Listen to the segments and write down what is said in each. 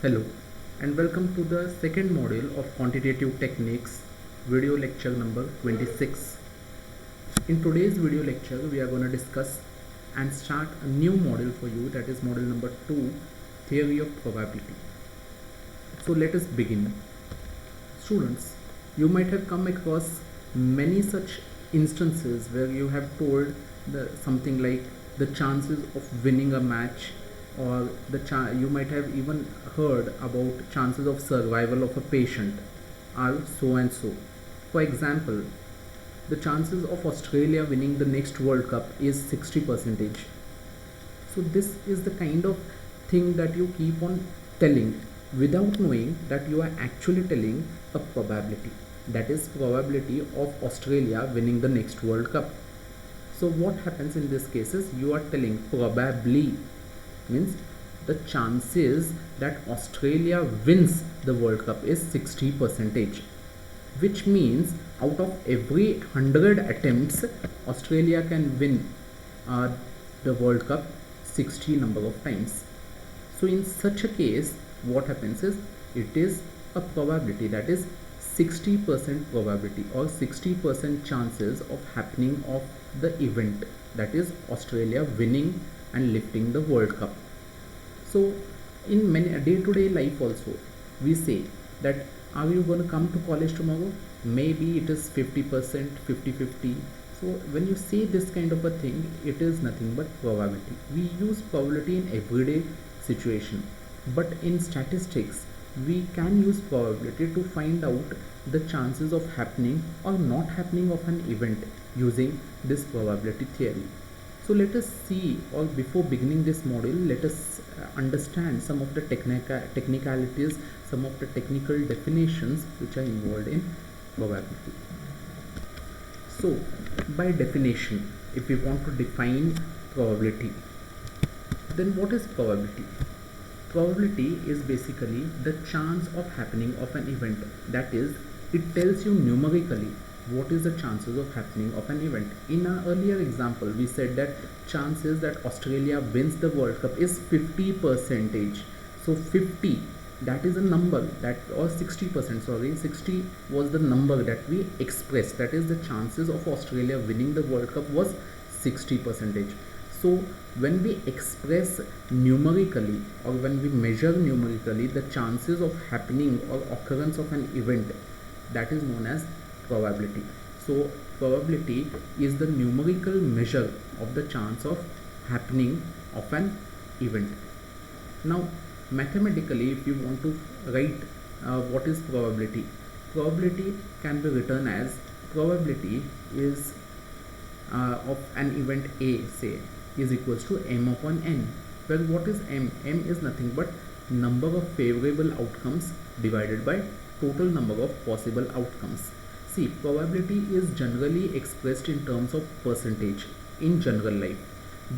Hello and welcome to the second module of quantitative techniques, video lecture number 26. In today's video lecture we are going to discuss and start a new module for you, that is module number 2, theory of probability. So let us begin. Students, you might have come across many such instances where you have told something like the chances of winning a match, or you might have even heard about chances of survival of a patient are so and so. For example, the chances of Australia winning the next World Cup is 60%. So this is the kind of thing that you keep on telling without knowing that you are actually telling a probability, that is probability of Australia winning the next World Cup. So what happens in this case is you are telling probably, means the chances that Australia wins the World Cup is 60%, which means out of every 100 attempts Australia can win the World Cup 60 number of times. So in such a case what happens is it is a probability, that is 60% probability or 60% chances of happening of the event, that is Australia winning and lifting the World Cup. So in many day-to-day life also we say that are you going to come to college tomorrow? Maybe it is 50%, 50-50. So when you say this kind of a thing, it is nothing but probability. We use probability in everyday situation, but in statistics we can use probability to find out the chances of happening or not happening of an event using this probability theory. So let us see, or before beginning this module, let us understand some of the technicalities, some of the technical definitions which are involved in probability. So by definition, if we want to define probability, then what is probability? Probability is basically the chance of happening of an event, that is it tells you numerically what is the chances of happening of an event. In our earlier example we said that chances that Australia wins the World Cup is 50%. So 50, that is a number that, or 60%, sorry, 60 was the number that we expressed, that is the chances of Australia winning the World Cup was 60%. So when we express numerically or when we measure numerically the chances of happening or occurrence of an event, that is known as probability. So probability is the numerical measure of the chance of happening of an event. Now mathematically, if you want to write what is probability, probability can be written as probability is of an event A, say, is equals to m upon n, where what is m? M is nothing but number of favorable outcomes divided by total number of possible outcomes. See, probability is generally expressed in terms of percentage in general life,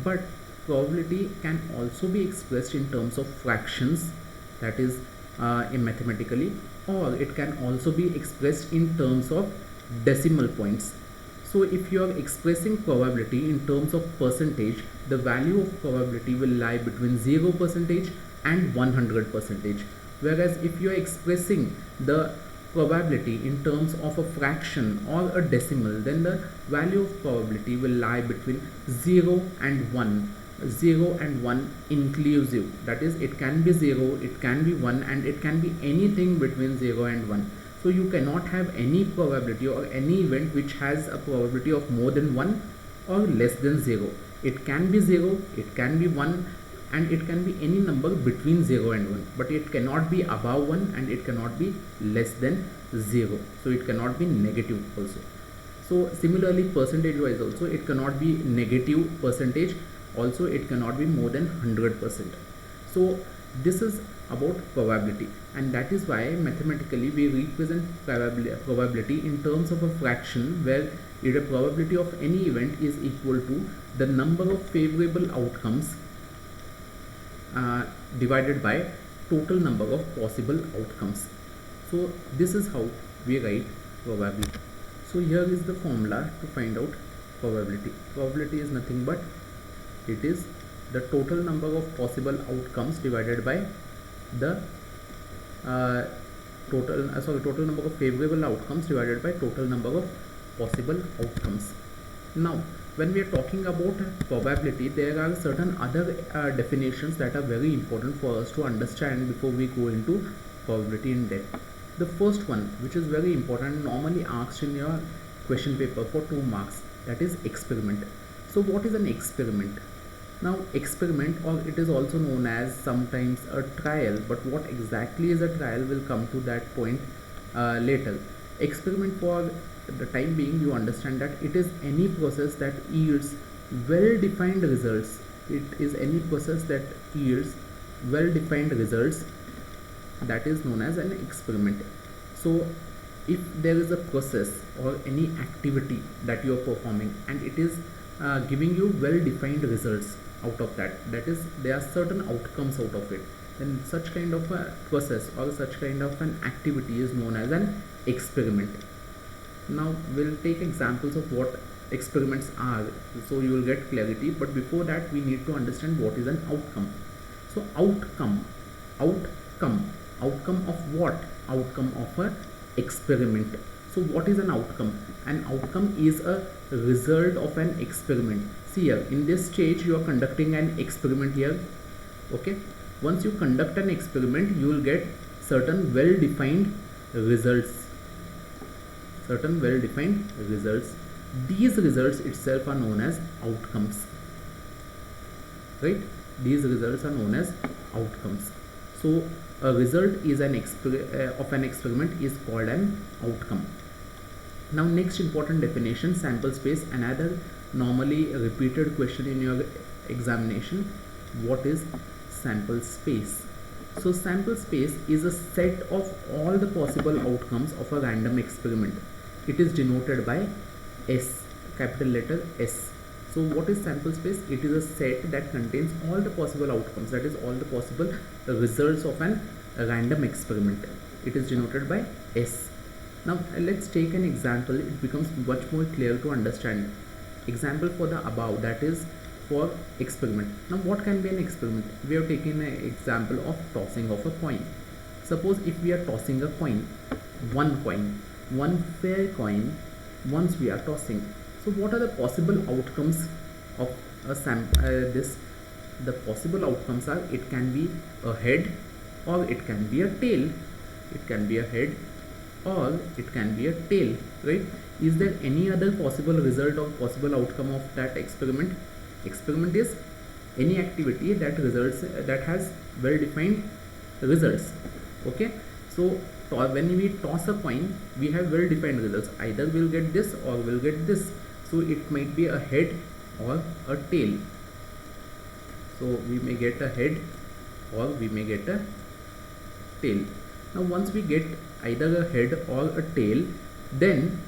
but probability can also be expressed in terms of fractions, that is mathematically, or it can also be expressed in terms of decimal points. So if you are expressing probability in terms of percentage, the value of probability will lie between 0% and 100%. Whereas if you are expressing the probability in terms of a fraction or a decimal, then the value of probability will lie between 0 and 1. 0 and 1 inclusive, that is it can be 0, it can be 1, and it can be anything between 0 and 1. So you cannot have any probability or any event which has a probability of more than 1 or less than 0. It can be 0, it can be 1, and it can be any number between 0 and 1, but it cannot be above 1 and it cannot be less than 0. So it cannot be negative also. So similarly, percentage wise also it cannot be negative percentage, also it cannot be more than 100%. So this is about probability, and that is why mathematically we represent probability in terms of a fraction, where the probability of any event is equal to the number of favorable outcomes divided by total number of possible outcomes. So this is how we write probability. So here is the formula to find out probability. Probability is nothing but it is the total number of possible outcomes divided by the total number of favorable outcomes divided by total number of possible outcomes. Now when we are talking about probability, there are certain other definitions that are very important for us to understand before we go into probability in depth. The first one, which is very important, normally asked in your question paper for 2 marks, that is experiment. So what is an experiment? Now experiment, or it is also known as sometimes a trial, but what exactly is a trial, will come to that point later. Experiment, for the time being, you understand that it is any process that yields well defined results. It is any process that yields well defined results, that is known as an experiment. So if there is a process or any activity that you are performing and it is giving you well defined results out of that, that is there are certain outcomes out of it, then such kind of a process or such kind of an activity is known as an experiment. Now we'll take examples of what experiments are, so you will get clarity, but before that we need to understand what is an outcome. So outcome of what? Outcome of a experiment. So what is an outcome? An outcome is a result of an experiment. See here, in this stage you are conducting an experiment here, okay. Once you conduct an experiment, you will get certain well defined results. These results itself are known as outcomes, right? These results are known as outcomes. So a result is of an experiment is called an outcome. Now next important definition, sample space, another normally repeated question in your examination. What is sample space? So sample space is a set of all the possible outcomes of a random experiment. It is denoted by S, capital letter S. So what is sample space? It is a set that contains all the possible outcomes, that is all the possible results of an random experiment. It is denoted by S. Now let's take an example. It becomes much more clear to understand. Example for the above, that is for experiment. Now what can be an experiment? We have taken an example of tossing of a coin. Suppose if we are tossing a coin, one fair coin, once we are tossing. So what are the possible outcomes of a the possible outcomes are, it can be a head or it can be a tail. It can be a head or it can be a tail, right? Is there any other possible result or possible outcome of that experiment? Experiment is any activity that has well defined results, okay. So when we toss a coin, we have well defined results, either we'll get this or we'll get this. So it might be a head or a tail. So we may get a head or we may get a tail. Now once we get either a head or a tail, then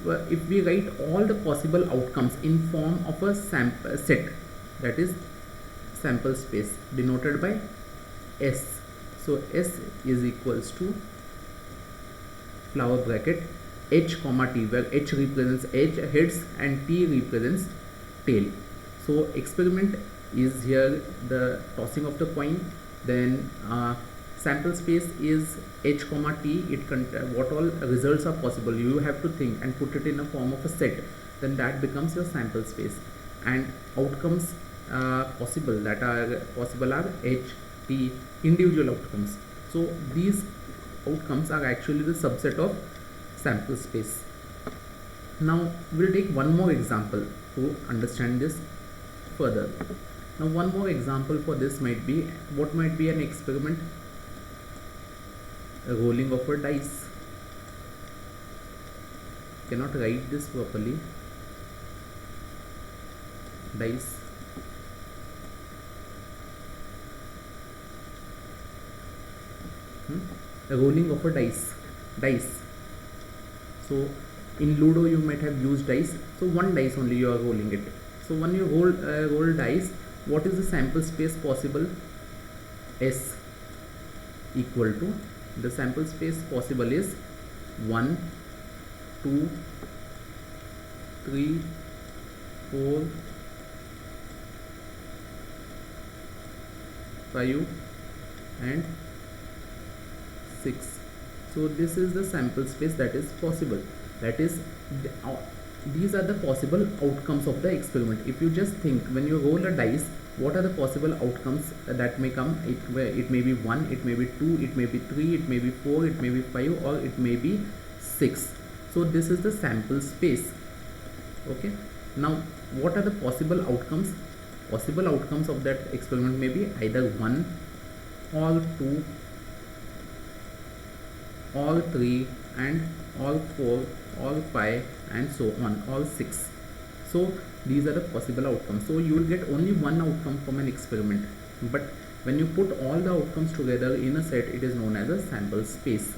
if we write all the possible outcomes in form of a sample set, that is sample space, denoted by S. So S is equals to flower bracket H comma T, where H represents heads and T represents tail. So experiment is here the tossing of the coin, then sample space is H comma T. What all results are possible, you have to think and put it in a form of a set, then that becomes your sample space. And outcomes possible are H, T, individual outcomes. So these outcomes are actually the subset of sample space. Now we'll take one more example to understand this further. Now one more example for this might be, what might be an experiment? A rolling of a dice. Cannot write this properly. Dice. A rolling of a dice. So in Ludo you might have used dice. So one dice only you are rolling it. So when you roll dice, what is the sample space possible? S equal to, the sample space possible is 1, 2, 3, 4, 5 and 6. So this is the sample space that is possible. That is, these are the possible outcomes of the experiment. If you just think, when you roll a dice, what are the possible outcomes that may come? It may be 1, it may be 2, it may be 3, it may be 4, it may be 5, or it may be 6. So this is the sample space. Okay, now what are the possible outcomes? Possible outcomes of that experiment may be either 1, all 2, all 3, and all 4, all 5, and so on, all 6. So these are the possible outcomes. So you will get only one outcome from an experiment, but when you put all the outcomes together in a set, it is known as a sample space.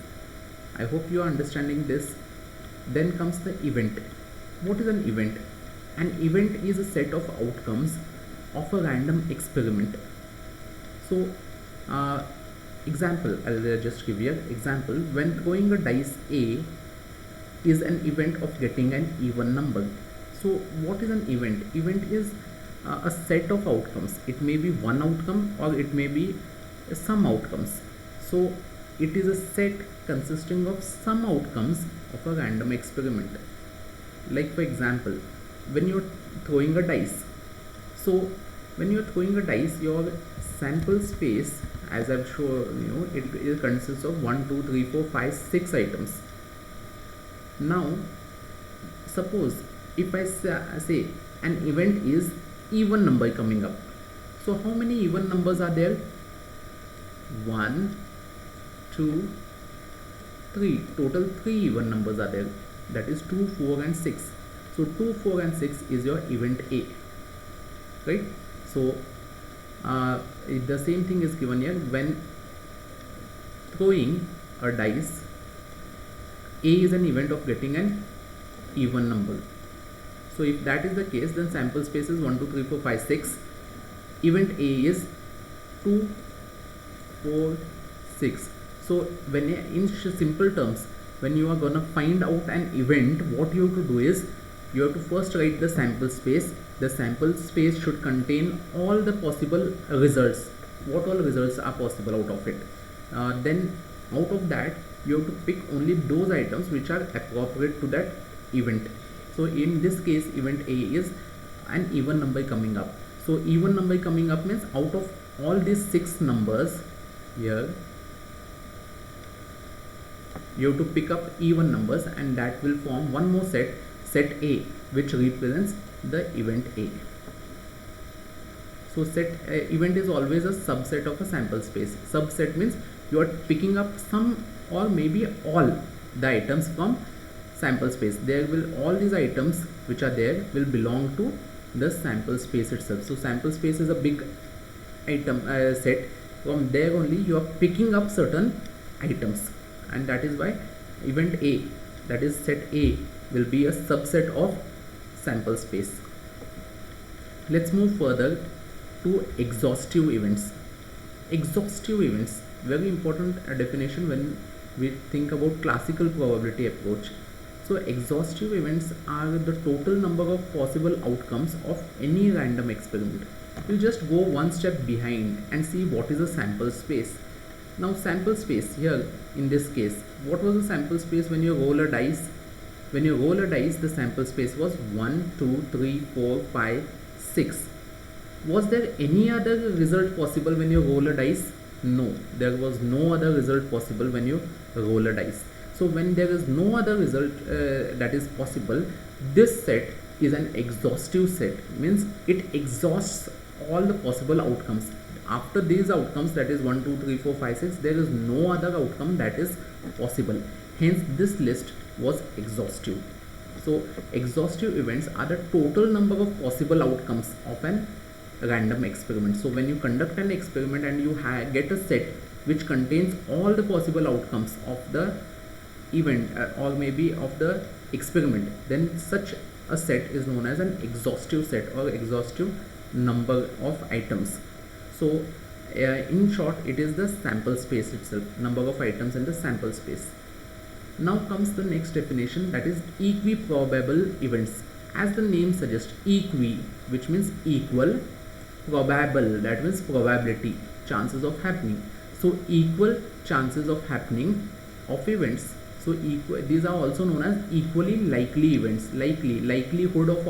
I hope you are understanding this. Then comes the event. What is an event? An event is a set of outcomes of a random experiment. So example, I'll just give you an example. When throwing a dice, A is an event of getting an even number. So what is an event? Event is a set of outcomes. It may be one outcome or it may be some outcomes. So it is a set consisting of some outcomes of a random experiment. Like for example, when you're throwing a dice, so when you're throwing a dice, your sample space, as I've shown you, it consists of 1, 2, 3, 4, 5, 6 items. Now suppose if I say an event is even number coming up, so how many even numbers are there? 1, 2, 3, total 3 even numbers are there, that is 2, 4, and 6. So 2, 4, and 6 is your event A, right? So the same thing is given here. When throwing a dice, A is an event of getting an even number. So if that is the case, then sample space is 1, 2, 3, 4, 5, 6. Event A is 2, 4, 6. So when in simple terms, when you are gonna find out an event, what you have to do is, you have to first write the sample space. The sample space should contain all the possible results. What all results are possible out of it? Then out of that, you have to pick only those items which are appropriate to that event. So in this case, event A is an even number coming up. So even number coming up means out of all these 6 numbers here, you have to pick up even numbers, and that will form one more set, set A, which represents the event A. So event is always a subset of a sample space. Subset means you are picking up some or maybe all the items from sample space. There will, all these items which are there will belong to the sample space itself. So sample space is a big item set. From there only you are picking up certain items, and that is why event A, that is set A, will be a subset of sample space. Let's move further to exhaustive events. Exhaustive events, very important definition when we think about classical probability approach. So exhaustive events are the total number of possible outcomes of any random experiment. You just go one step behind and see what is a sample space. Now sample space here, in this case, what was the sample space when you roll a dice? When you roll a dice, the sample space was 1, 2, 3, 4, 5, 6. Was there any other result possible when you roll a dice? No, there was no other result possible when you roll a dice. So when there is no other result that is possible, this set is an exhaustive set, means it exhausts all the possible outcomes. After these outcomes, that is 1, 2, 3, 4, 5, 6, there is no other outcome that is possible. Hence this list was exhaustive. So exhaustive events are the total number of possible outcomes of an random experiment. So when you conduct an experiment and you get a set which contains all the possible outcomes of the event or maybe of the experiment, then such a set is known as an exhaustive set or exhaustive number of items. So in short, it is the sample space itself, number of items in the sample space. Now comes the next definition, that is equiprobable events. As the name suggests, equi, which means equal, probable, that means probability, chances of happening. So equal chances of happening of events. So these are also known as equally likely events. Likelihood of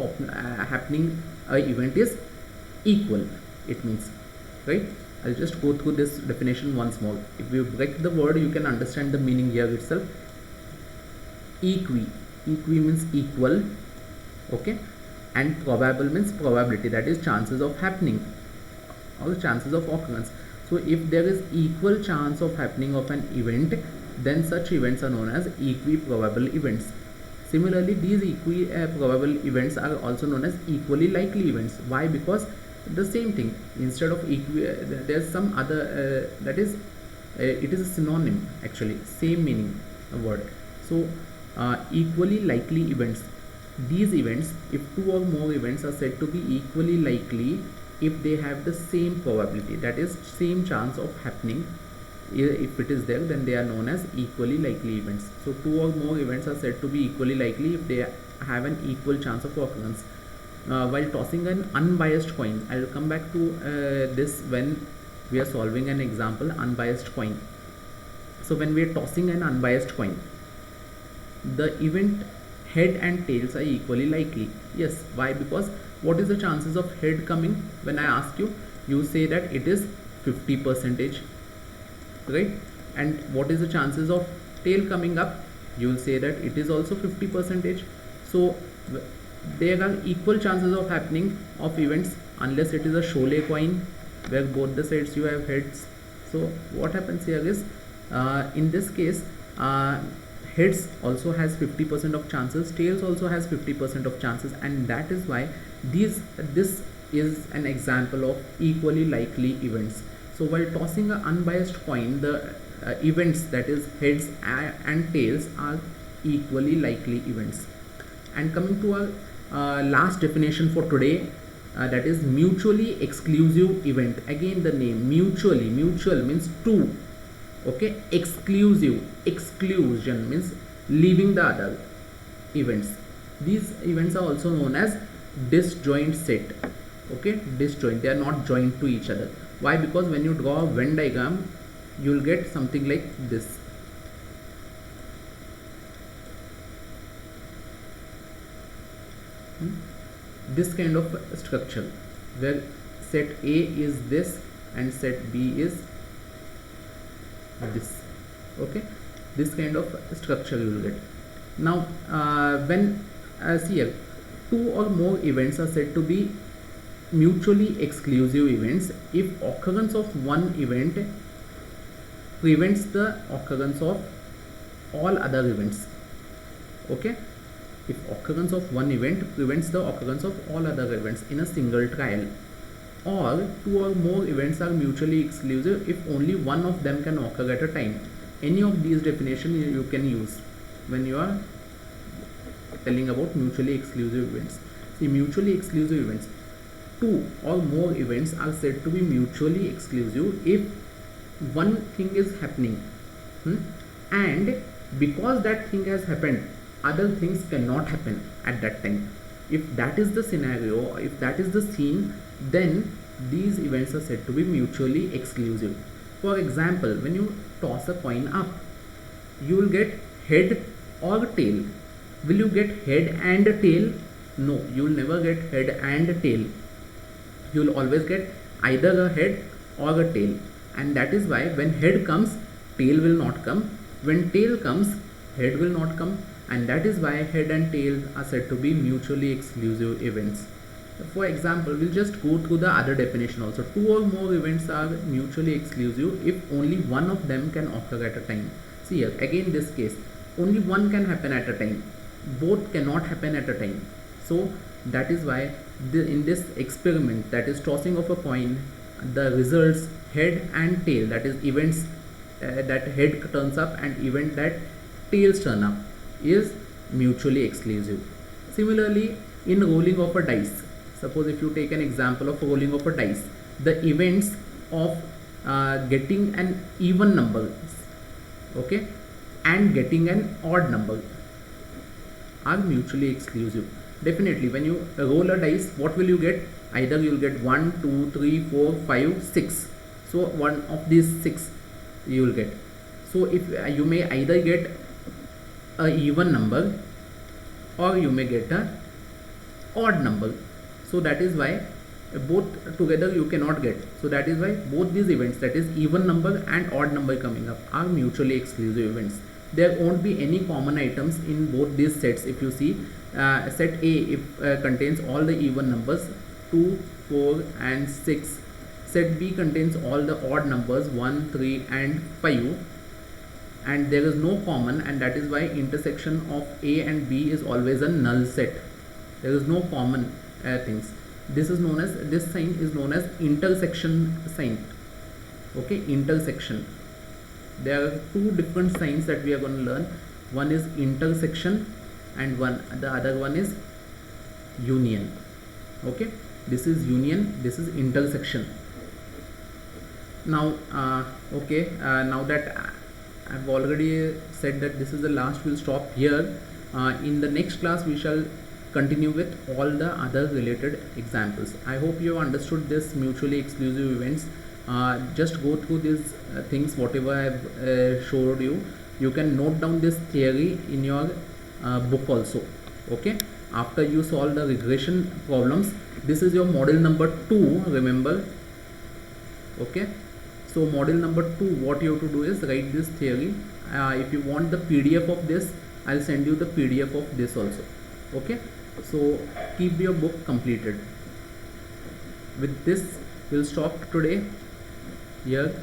happening a event is equal. It means, right? I'll just go through this definition once more. If you break the word, you can understand the meaning here itself. Equi means equal, okay, and probable means probability, that is chances of happening or chances of occurrence. So if there is equal chance of happening of an event, then such events are known as equiprobable events. Similarly, these equiprobable events are also known as equally likely events. Why? Because the same thing, instead of there's some other that is it is a synonym, actually same meaning word. So equally likely events, these events, if two or more events are said to be equally likely if they have the same probability, that is same chance of happening, if it is there, then they are known as equally likely events. So two or more events are said to be equally likely if they have an equal chance of occurrence. While tossing an unbiased coin, I will come back to this when we are solving an example, unbiased coin. So when we are tossing an unbiased coin, the event head and tails are equally likely. Yes, why? Because what is the chances of head coming? When I ask you, you say that it is 50%, right? And what is the chances of tail coming up? You will say that it is also 50%. So there are equal chances of happening of events, unless it is a Cholet coin where both the sides you have heads. So what happens here is, in this case, heads also has 50% of chances, tails also has 50% of chances, and that is why this is an example of equally likely events. So while tossing an unbiased coin, the events, that is heads and tails, are equally likely events. And coming to our last definition for today, that is mutually exclusive event. Again the name, mutual means two, okay, exclusive, exclusion means leaving the other events. These events are also known as disjoint set, okay, disjoint, they are not joined to each other. Why? Because when you draw a Venn diagram, you will get something like this. This kind of structure where set A is this and set B is this, okay, this kind of structure you will get. Now when see here, two or more events are said to be mutually exclusive events if occurrence of one event prevents the occurrence of all other events, okay, if occurrence of one event prevents the occurrence of all other events in a single trial, or two or more events are mutually exclusive if only one of them can occur at a time. Any of these definitions you can use when you are telling about mutually exclusive events. See, mutually exclusive events, two or more events are said to be mutually exclusive if one thing is happening, and because that thing has happened, other things cannot happen at that time. If that is the scenario, if that is the scene, then these events are said to be mutually exclusive. For example, when you toss a coin up, you will get head or tail. Will you get head and tail? No, you will never get head and tail. You will always get either a head or a tail, and that is why when head comes, tail will not come. When tail comes, head will not come, and that is why head and tail are said to be mutually exclusive events. For example, we'll just go through the other definition also. Two or more events are mutually exclusive if only one of them can occur at a time. See here, again this case, only one can happen at a time, both cannot happen at a time. So that is why in this experiment, that is tossing of a coin, the results head and tail, that is events that head turns up and event that tails turn up, is mutually exclusive. Similarly, in rolling of a dice, suppose if you take an example of rolling of a dice, the events of getting an even number, okay, and getting an odd number are mutually exclusive. Definitely, when you roll a dice, what will you get? Either you will get 1, 2, 3, 4, 5, 6. So one of these 6 you will get. So if you may either get a even number or you may get a odd number. So that is why both together you cannot get. So that is why both these events, that is even number and odd number coming up, are mutually exclusive events. There won't be any common items in both these sets. If you see set A, if contains all the even numbers 2, 4 and 6. Set B contains all the odd numbers 1, 3 and 5, and there is no common, and that is why intersection of A and B is always a null set. There is no common things. This is known as, this sign is known as intersection sign. Okay, intersection. There are two different signs that we are going to learn. One is intersection and the other one is union. Okay, this is union, this is intersection. Now now that I've already said that this is the last, we'll stop here. In the next class we shall continue with all the other related examples. I hope you have understood this mutually exclusive events. Just go through these things, whatever I have showed you. You can note down this theory in your book also. Okay, after you solve the regression problems, this is your model number 2, remember. Okay, so model number 2, what you have to do is write this theory. If you want the PDF of this, I'll send you the PDF of this also. Okay, so keep your book completed. With this we'll stop today here.